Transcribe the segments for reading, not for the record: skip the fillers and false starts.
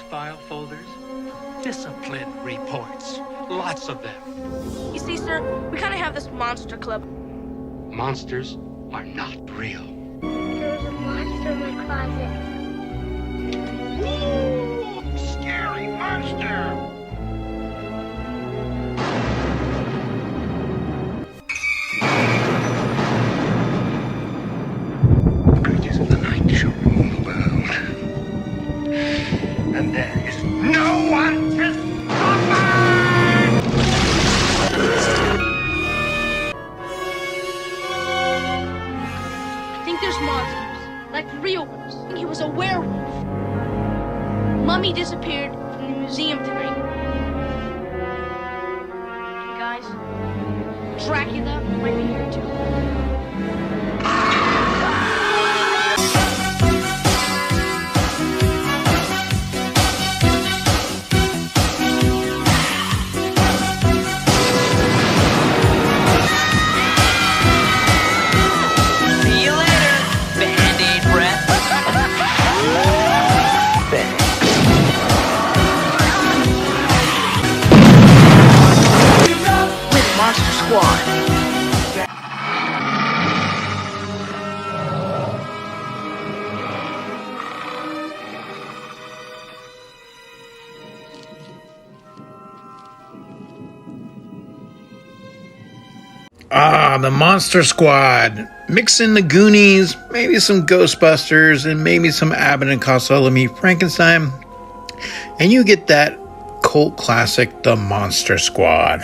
file folders? Discipline reports. Lots of them. You see, sir, we kind of have this monster club. Monsters are not real. There's a monster in my closet. Ooh, scary monster! Creatures of the night shall rule the world. And there is no one to stop us! I think there's monsters, like real ones. I think he was a werewolf. Mummy disappeared from the museum tonight. And guys, Dracula might be here too. See you later, Band-Aid breath. With Monster Squad. The Monster Squad. Mix in the Goonies, maybe some Ghostbusters, and maybe some Abbott and Costello meet Frankenstein. And you get that cult classic, The Monster Squad.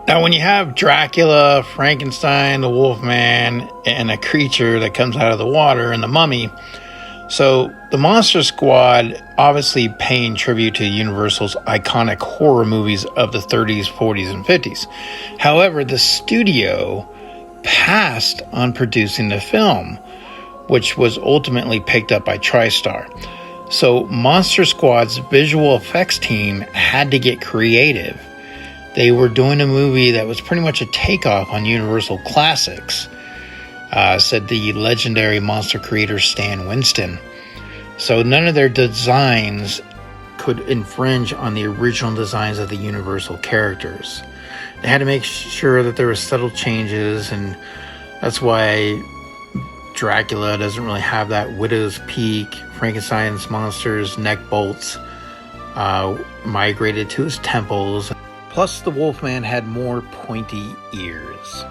Now, when you have Dracula, Frankenstein, the Wolfman, and a creature that comes out of the water, and the mummy, so the Monster Squad obviously paying tribute to Universal's iconic horror movies of the 30s, 40s, and 50s. However, the studio passed on producing the film, which was ultimately picked up by TriStar. So Monster Squad's visual effects team had to get creative. They were doing a movie that was pretty much a takeoff on Universal classics, said the legendary monster creator Stan Winston. So none of their designs could infringe on the original designs of the Universal characters. They had to make sure that there were subtle changes, and that's why Dracula doesn't really have that widow's peak. Frankenstein's monster's neck bolts migrated to his temples. Plus, the Wolfman had more pointy ears.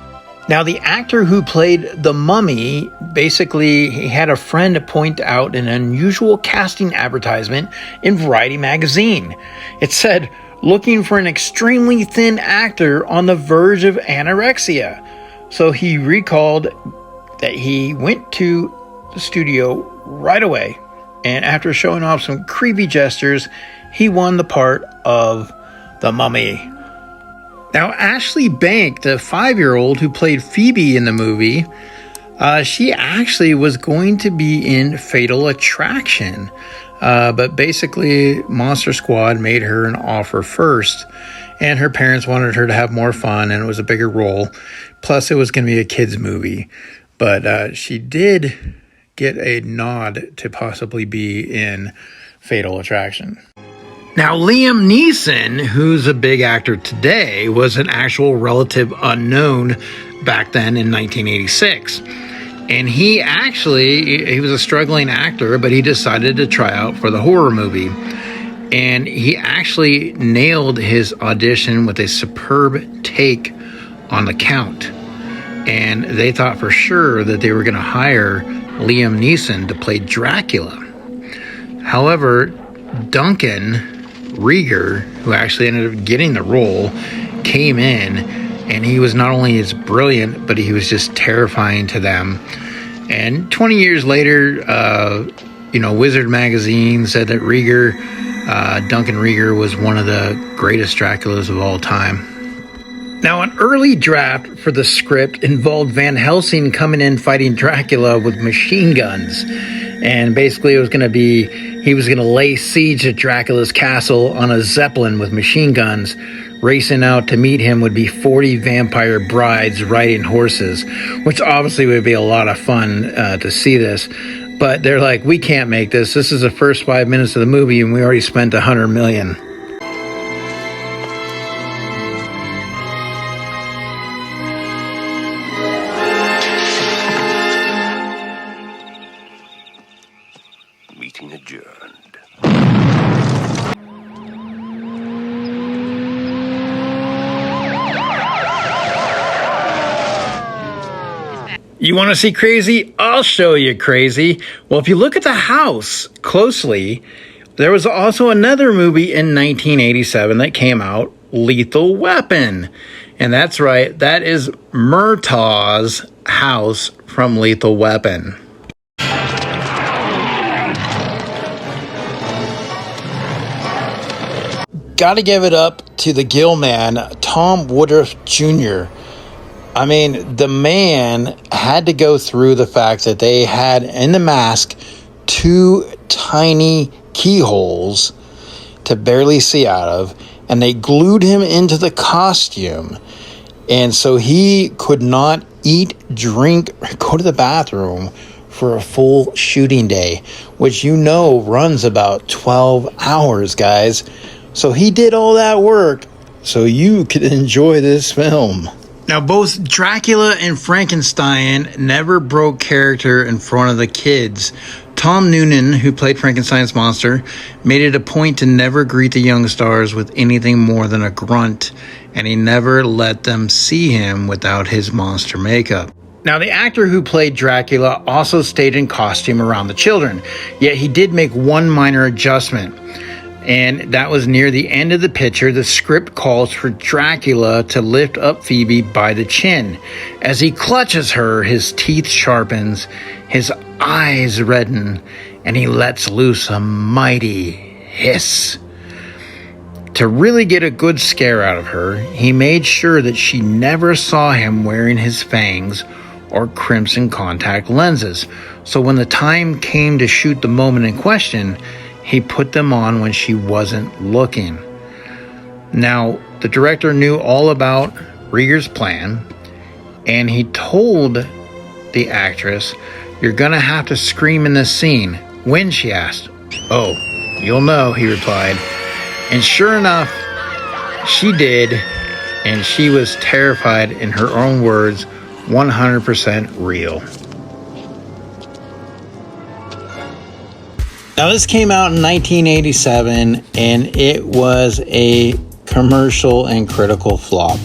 Now, the actor who played the mummy, basically, he had a friend point out an unusual casting advertisement in Variety magazine. It said, looking for an extremely thin actor on the verge of anorexia. So he recalled that he went to the studio right away, and after showing off some creepy gestures, he won the part of the mummy. Now, Ashley Bank, the 5-year-old who played Phoebe in the movie, she actually was going to be in Fatal Attraction. But basically, Monster Squad made her an offer first, and her parents wanted her to have more fun, and it was a bigger role. Plus, it was going to be a kids' movie. But she did get a nod to possibly be in Fatal Attraction. Now, Liam Neeson, who's a big actor today, was an actual relative unknown back then in 1986. And he was a struggling actor, but he decided to try out for the horror movie. And he actually nailed his audition with a superb take on The Count. And they thought for sure that they were going to hire Liam Neeson to play Dracula. However, Duncan Rieger, who actually ended up getting the role, came in, and he was not only as brilliant, but he was just terrifying to them. And 20 years later, Wizard Magazine said that Duncan Rieger was one of the greatest Draculas of all time. Now, an early draft for the script involved Van Helsing coming in fighting Dracula with machine guns. And basically he was going to lay siege at Dracula's castle on a Zeppelin with machine guns. Racing out to meet him would be 40 vampire brides riding horses, which obviously would be a lot of fun to see this. But they're like, we can't make this. This is the first 5 minutes of the movie, and we already spent $100 million. Meeting adjourned. You want to see crazy? I'll show you crazy. Well, if you look at the house closely, there was also another movie in 1987 that came out, Lethal Weapon. And that's right, that is Murtaugh's house from Lethal Weapon. Gotta give it up to the Gill man, Tom Woodruff Jr. I mean, the man had to go through the fact that they had in the mask 2 tiny keyholes to barely see out of, and they glued him into the costume. And so he could not eat, drink, or go to the bathroom for a full shooting day, which you know runs about 12 hours, guys. So he did all that work so you could enjoy this film. Now, both Dracula and Frankenstein never broke character in front of the kids. Tom Noonan, who played Frankenstein's monster, made it a point to never greet the young stars with anything more than a grunt, and he never let them see him without his monster makeup. Now, the actor who played Dracula also stayed in costume around the children, yet he did make one minor adjustment. And that was near the end of the picture. The script calls for Dracula to lift up Phoebe by the chin. As he clutches her, his teeth sharpens, his eyes redden, and he lets loose a mighty hiss. To really get a good scare out of her, he made sure that she never saw him wearing his fangs or crimson contact lenses. So when the time came to shoot the moment in question, he put them on when she wasn't looking. Now, the director knew all about Rieger's plan, and he told the actress, "You're gonna have to scream in this scene." When, she asked. "Oh, you'll know," he replied. And sure enough, she did, and she was terrified, in her own words, 100% real. Now, this came out in 1987, and it was a commercial and critical flop.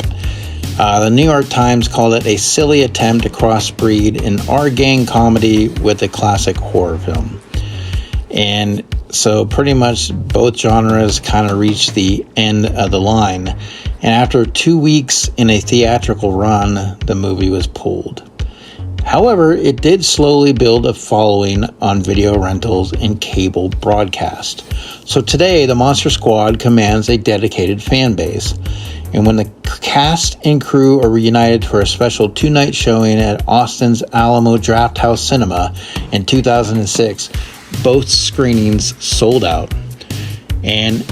The New York Times called it a silly attempt to crossbreed an R-gang comedy with a classic horror film. And so pretty much both genres kind of reached the end of the line. And after 2 weeks in a theatrical run, the movie was pulled. However, it did slowly build a following on video rentals and cable broadcast. So today, the Monster Squad commands a dedicated fan base. And when the cast and crew are reunited for a special 2-night showing at Austin's Alamo Drafthouse Cinema in 2006, both screenings sold out. And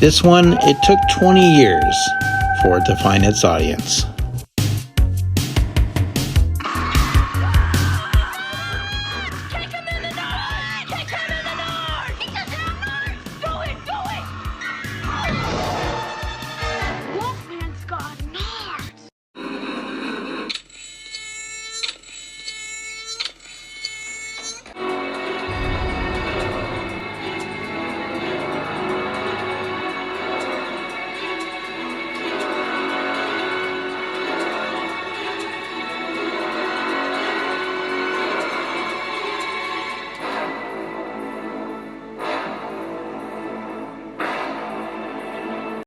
this one, it took 20 years for it to find its audience.